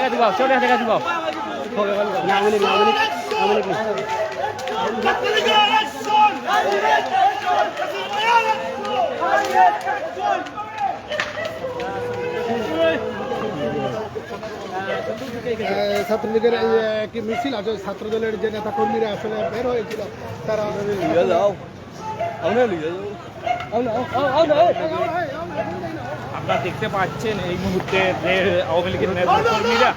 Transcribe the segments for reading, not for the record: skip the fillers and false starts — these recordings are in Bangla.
টাকা দিব 100 টাকা দিব ছাত্রলীগের কি মিছিল আছে ছাত্রদলের যে নেতা কর্মীরা আসলে বের হয়েছিল তারা আপনারা দেখতে পাচ্ছেন এই মুহূর্তে আওয়ামী লীগের নেতা কর্মীরা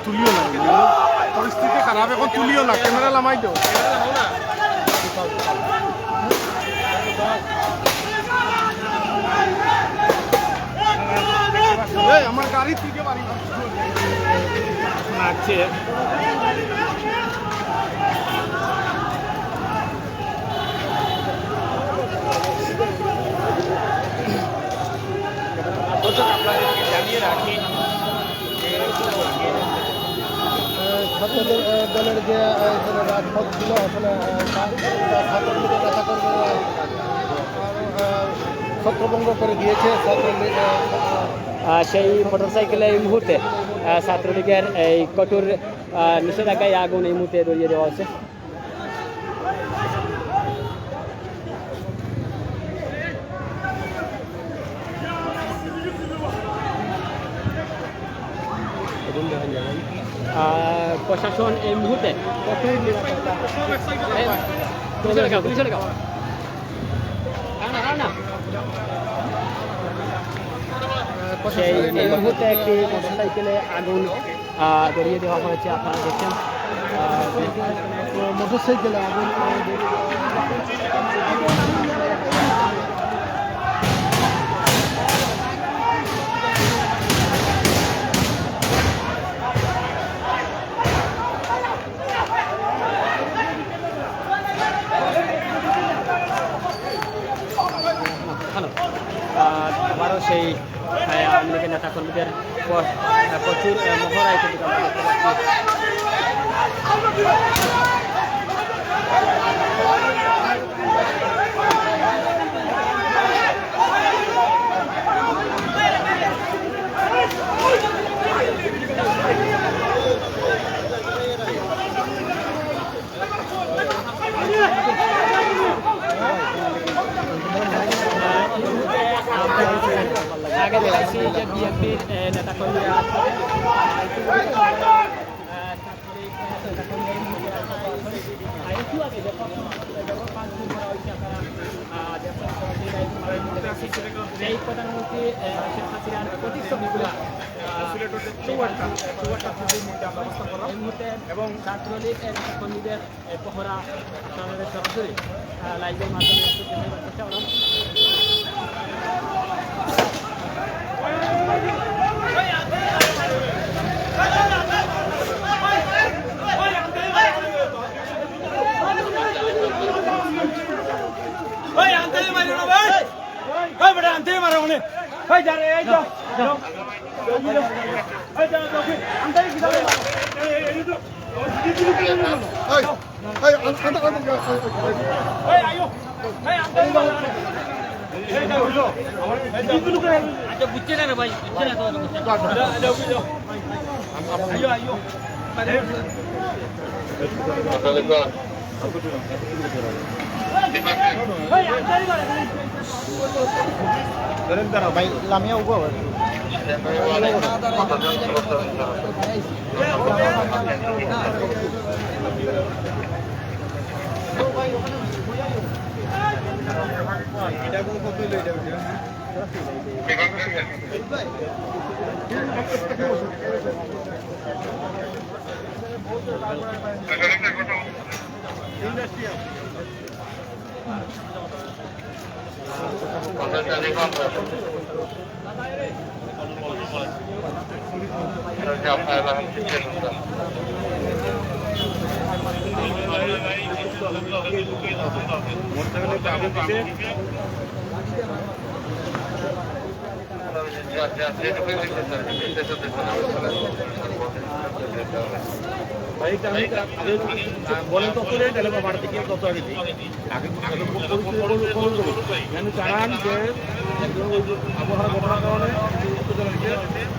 তুলিও না পরিস্থিতি খারাপ এখন তুলিও না ক্যামেরা লামাই দাও আমার গাড়ি থেকে বাড়ি আছে আপনাদেরকে জানিয়ে রাখি ছাত্র দলের যে রাজপথ ছিল আসলে ছাত্রলীগের নেতা কর্মীরা ছত্রভঙ্গ করে দিয়েছে ছাত্রলীগ সেই মোটরসাইকেলে এই মুহূর্তে ছাত্রলীগের এই কঠোর নিষেধাজ্ঞায় আগুন এই মুহূর্তে ধরিয়ে দেওয়া হচ্ছে প্রশাসন এই মুহূর্তে কঠোর এই মুহূর্তে একটি মোটরসাইকেলে আগুন ধরিয়ে দেওয়া হয়েছে আপনারা দেখছেন মোটরসাইকেলে আগুন আবারও সেই আওয়ামী লীগের নেতা কর্মীদের প্রচুর মহড়ায় কিন্তু আমরা দেখতে পাচ্ছি আগে দেখেছি যে বিএনপির নেতা কর্মীরা এই প্রধানমন্ত্রী শেখ হাসিনার প্রতিশ্রুতিগুলো এই মুহূর্তে এবং ছাত্রলীগ নেতা কর্মীদের পহরা আপনাদের সরাসরি লাইভের মাধ্যমে চেষ্টা করলাম বুঝছে না ভাই ভাই লামিয়া উঠবো এটা কোনো কত এটা ইন্ডাস্ট্রিয়াল বলেন তত রেট তাহলে বাবার থেকে তত আগে দিই আগে চালান যে আবহাওয়া ঘটনার কারণে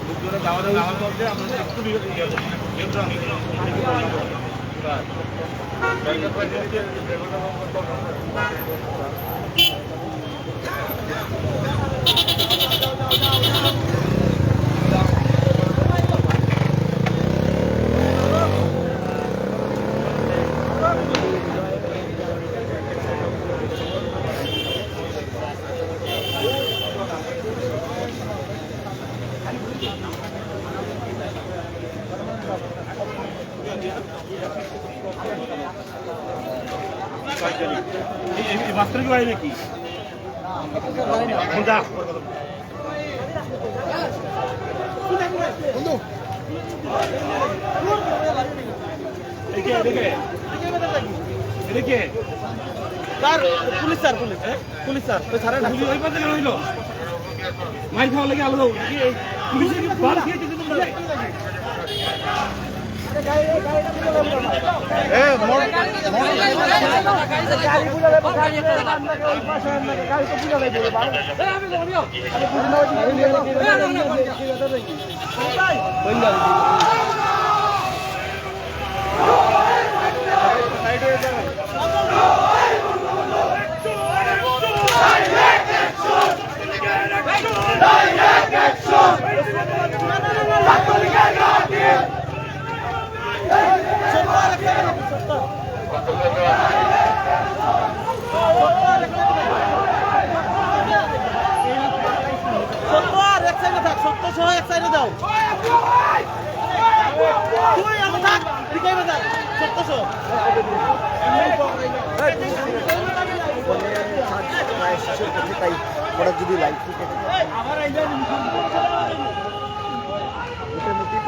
লোকজনের দাওয়া দেওয়া চলছে আমরা একটু মাস্টার কি বাড়ি নাকি বন্ধু পুলিশ স্যার পুলিশ স্যার ছাড়ে না ওই পাশে হইল মাইর খাওয়া লাগে আলাদা পুলিশের কি বাল খেয়েছে তোমরা তাই ওরা যদি লাইফ মোটামুটি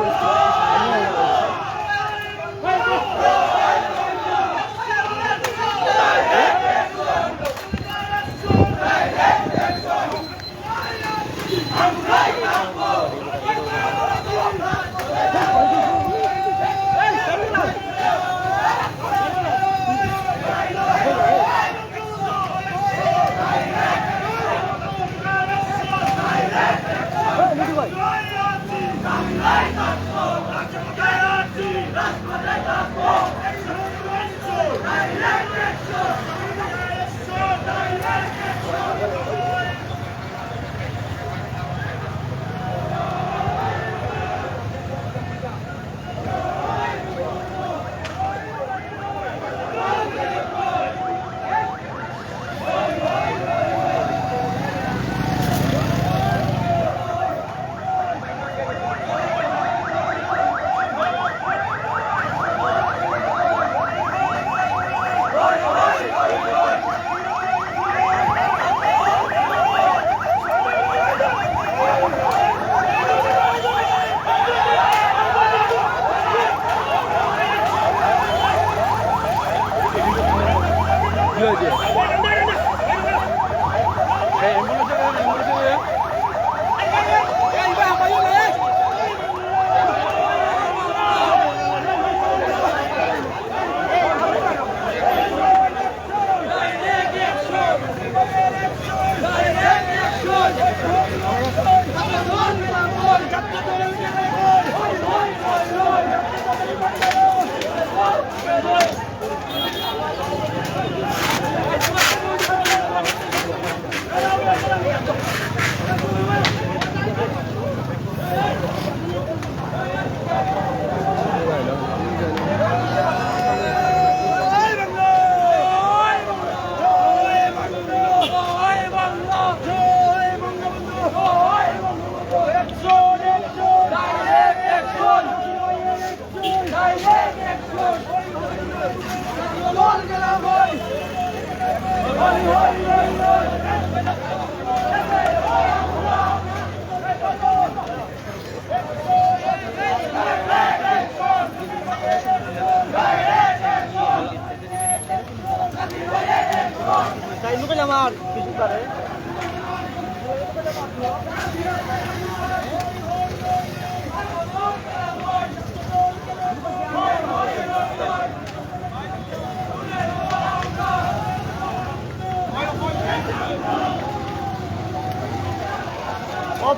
ও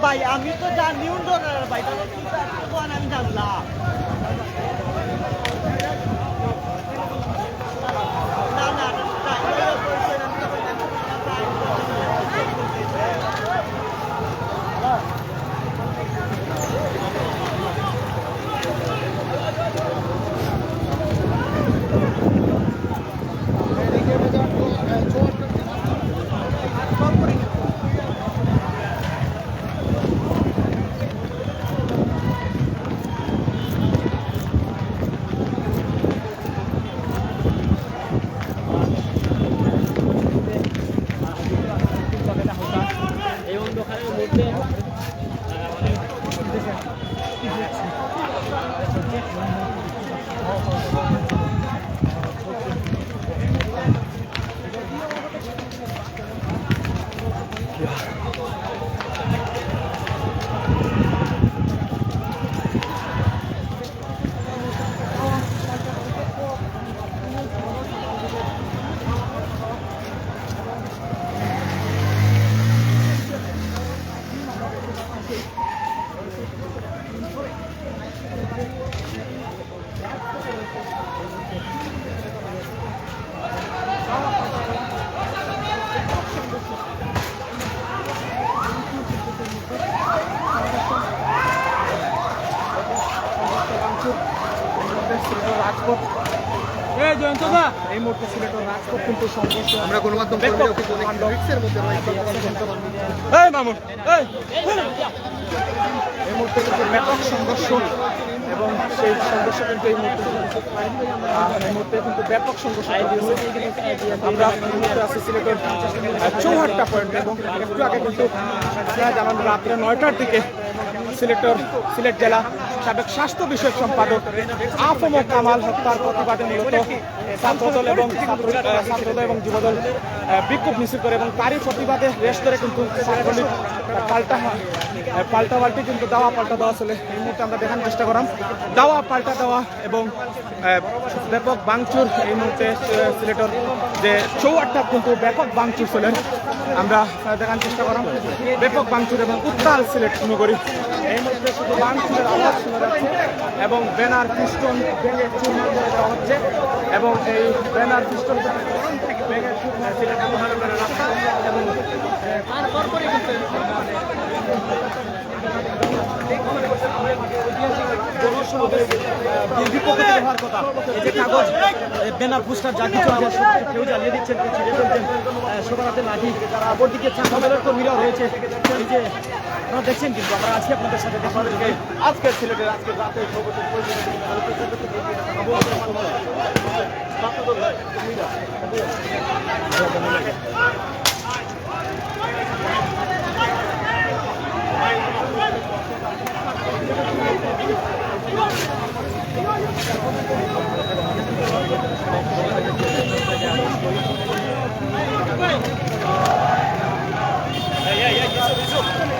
ভাই আমি তো জানি ভাই আমি জানলাম না না এই অন্ধকারের মধ্যে রাজপথ এই মুহূর্তে সিলেটের রাজপথ কিন্তু সংঘর্ষ আমরা গণমাধ্যম কর্মীরাও কিন্তু অনেক রিস্কের মধ্যে রয়েছে এই মুহূর্তে কিন্তু ব্যাপক সংঘর্ষ এবং সেই সংঘর্ষ কিন্তু এই মুহূর্তে কিন্তু ব্যাপক সংঘর্ষ আমরা এই মুহূর্তে আছি সিলেটের চৌহাট্টা পয়েন্ট এবং একটু আগে কিন্তু জানান রাত্রে 9টার দিকে সিলেট জেলা সাবেক স্বাস্থ্য বিষয়ক সম্পাদক আফম কামাল হত্যার প্রতিবাদে মূলত ছাত্রদল এবং যুবদল বিক্ষোভ মিছিল করে এবং তারই প্রতিবাদে রেস ধরে কিন্তু ছাত্রলীগ পাল্টাপাল্টি কিন্তু দাওয়া পাল্টা দেওয়া চলে এই মুহূর্তে আমরা দেখানোর চেষ্টা করলাম দাওয়া পাল্টা দেওয়া এবং ব্যাপক ভাঙচুর এই মুহূর্তে সিলেটের যে চৌহাট্টা কিন্তু ব্যাপক ভাঙচুর চলে আমরা দেখানোর চেষ্টা করলাম ব্যাপক ভাঙচুর এবং উত্তাল সিলেট নগরী এই মুহূর্তে শুধু ভাঙচুরের আওয়াজ শোনা যাচ্ছে এবং ব্যানার পিস্টন ভেঙে চুরমার করে দেওয়া হচ্ছে এবং এই ব্যানার পিস্টন ভেঙে সিলেট মহানগরের রাস্তা এবং কাগজ ব্যানার পোস্টার যা কিছু আমার কেউ জ্বালিয়ে দিচ্ছেন কেউ ছিঁড়ে ফেলছেন সবার হাতে লাঠি অপরদিকে ছাত্রদলের কর্মীরাও রয়েছে এই যে আপনারা দেখছেন কিন্তু আমরা আছি আপনাদের সাথে আজকে সিলেটের আজকে রাতে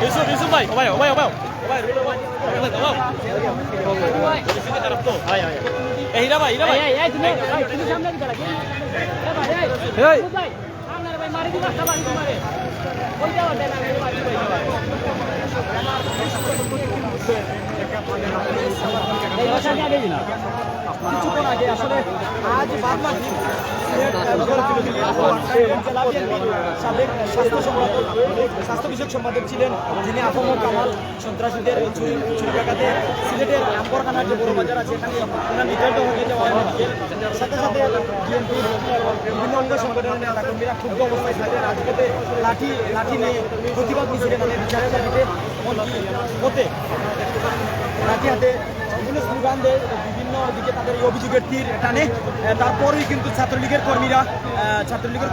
Yusuf ভাই ও ভাই এই হীরা ভাই তুমি সামনে দিকে রাখি ভাই আপনার ভাই মারি দিবা সবাই তোমারে ওই যাওয়া দেন আমি মারি ভাই এই ভাষা আগে দিন কিছুক্ষণ আগে আসলে আজ বাদবাকি সাবেক স্বাস্থ্য বিষয়ক সম্পাদক ছিলেন যিনি আফম কামাল সন্ত্রাসীদের চুরি ডাকাতে সিলেটের আম্বরখানার যে বড় বাজার আছে এখানে ওনার নির্ধারিত হয়ে যাওয়ার সাথে সাথে বিএনপির বিভিন্ন অঙ্গ সংগঠনের নেতাকর্মীরা ক্ষুব্ধ অবস্থায় থাকে রাজপথে লাঠি নিয়ে প্রতিবাদ মিছিলে মানে বিচারের দাবিতে হতে লাঠি হাতে স্লোগান দেয় বিভিন্ন দিকে তাদের এই অভিযোগের তীর টানে তারপরেই কিন্তু ছাত্রলীগের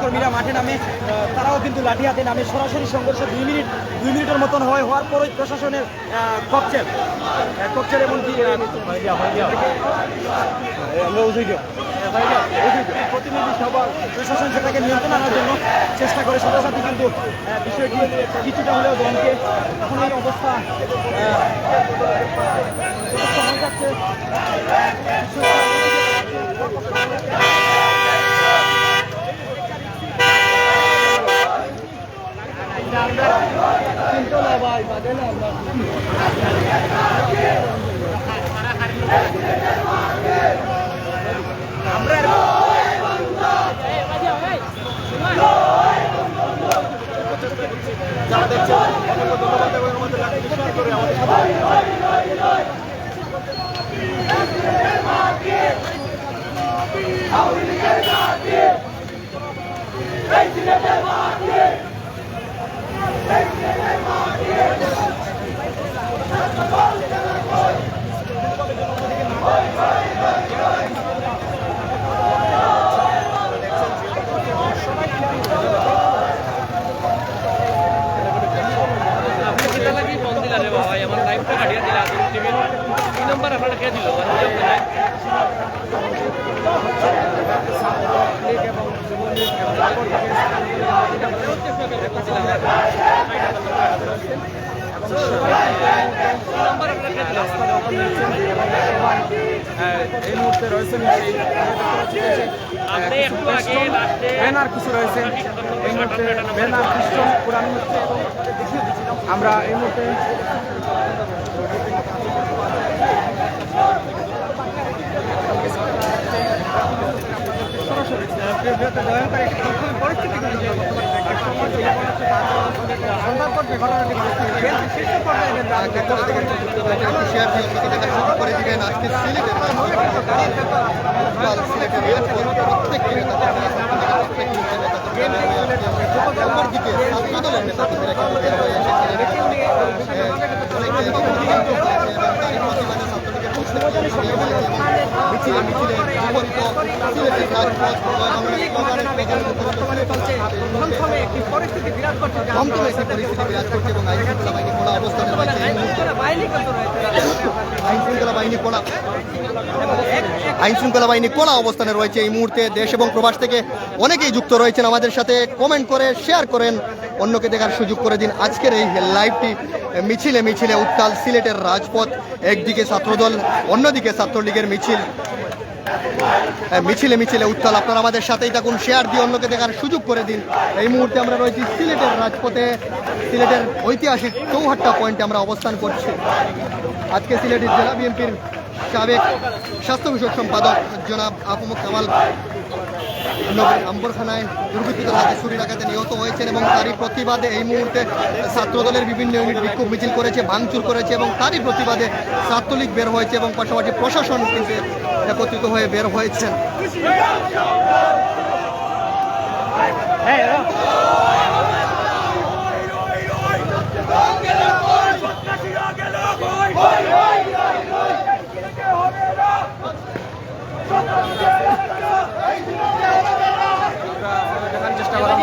কর্মীরা মাঠে নামে তারাও কিন্তু লাঠি হাতে নামে সরাসরি সংঘর্ষ 2 মিনিটের মতন হওয়ার পরই প্রশাসনের ককটেল এমনকি প্রতিনিধি সভা প্রশাসন সেটাকে নিয়ন্ত্রণ আনার জন্য চেষ্টা করে, সাথে সাথে কিন্তু বিষয়টি কিছুটা হলেও দমকে এখন এই অবস্থা হয়ে যাচ্ছে। যারা দেখছেন অসংখ্য ধন্যবাদ এবং আমাদের লাইভটি শেয়ার করে আমাদের আমার লাইভটা কাটিয়ে দিলা টিভির কি নাম্বার আপনারা কে দিল এই মুহূর্তে রয়েছেন ব্যানার কিছু রয়েছে, এই মুহূর্তে ব্যানার সিস্টেম পুরানো হচ্ছে এবং আমরা এই মুহূর্তে করে দিবেন আজকে সিলেটের অপরদিকে ছাত্রদলের নেতাকর্মীরা মিছিলে মিছিলে সিলেটের রাজপথ দমদমে একটি পরিস্থিতি বিরাজ করছে এবং আইন শৃঙ্খলা বাহিনী কড়া অবস্থানে রয়েছে এই মুহূর্তে। দেশ এবং প্রবাস থেকে অনেকেই যুক্ত রয়েছেন আমাদের সাথে, কমেন্ট করে শেয়ার করেন, অন্যকে দেখার সুযোগ করে দিন। আজকের এই লাইভটি মিছিলে মিছিলে উত্তাল সিলেটের রাজপথ, একদিকে ছাত্রদল অন্যদিকে ছাত্রলীগের মিছিল, মিছিলে মিছিলে উত্তাল। আপনারা আমাদের সাথেই থাকুন, শেয়ার দিয়ে অন্যকে দেখার সুযোগ করে দিন। এই মুহূর্তে আমরা রয়েছি সিলেটের রাজপথে, সিলেটের ঐতিহাসিক চৌহাট্টা পয়েন্টে আমরা অবস্থান করছি। আজকে সিলেটের জেলা বিএনপির সাবেক স্বাস্থ্য বিষয়ক সম্পাদক জনাব আফমুদ কামাল আম্বরখানায় দুর্বৃত্তদের হাতে ছুরিকাঘাতে নিহত হয়েছেন এবং তারই প্রতিবাদে এই মুহূর্তে ছাত্রদলের বিভিন্ন ইউনিট বিক্ষোভ মিছিল করেছে, ভাঙচুর করেছে এবং তারই প্রতিবাদে ছাত্রলীগ বের হয়েছে এবং পাশাপাশি প্রশাসন কিন্তু একত্রিত হয়ে বের হয়েছেন। দেখার চেষ্টা করা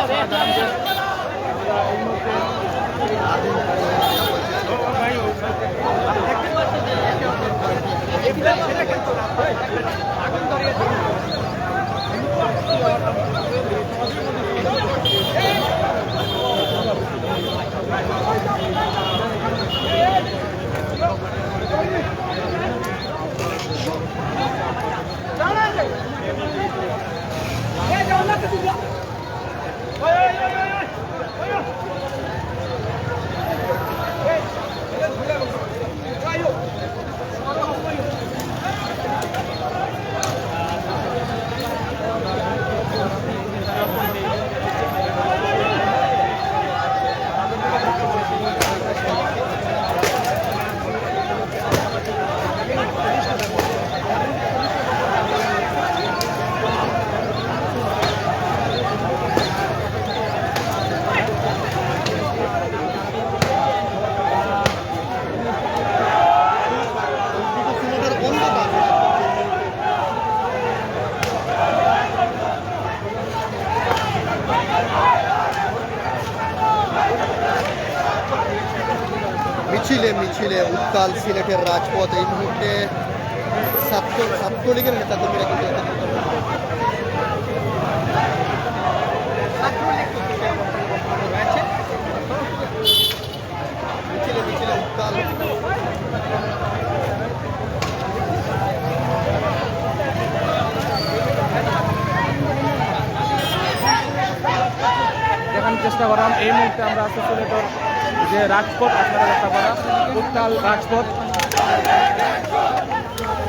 মিছিলে মিছিলে উত্তাল সিলেটের রাজপথ। এই মুহূর্তে ছাত্রলীগের নেতাকর্মীরা কিন্তু চেষ্টা করলাম। এই মুহূর্তে আমরা আছি সিলেটের যে রাজপথ, আপনারা দেখা করা উত্তাল রাজপথ।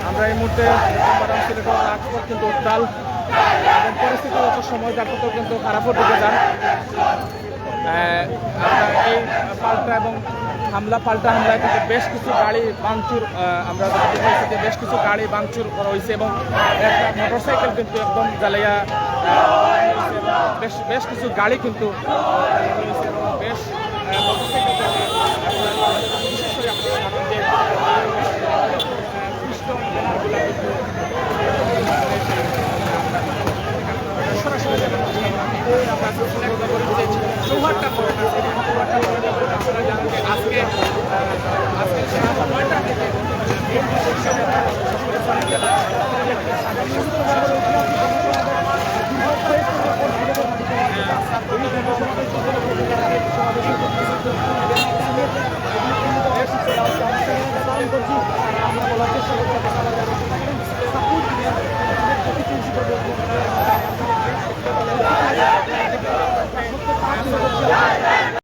আমরা এই মুহূর্তে সিলেটের রাজপথ কিন্তু উত্তাল এবং পরিস্থিতি যত সময় যাপত কিন্তু খারাপের দিকে যান। আমরা এই পাল্টা এবং পাল্টা হামলায় কিন্তু বেশ কিছু গাড়ি ভাঙচুর, আমরা দেখতে পাচ্ছি যে বেশ কিছু গাড়ি ভাঙচুর করা হয়েছে এবং একটা মোটরসাইকেল কিন্তু একদম জ্বালাইয়া বেশ কিছু গাড়ি কিন্তু বেশ মোটরসাইকেল বিশেষ করে আপনারা জানেন যে পিস্টন বোমাগুলো কিন্তু সরাসরি আমরা চৌহাট্টা আপনারা জানেন যে আজকে সকাল 9টা থেকে আমরা বলার চেষ্টা করছি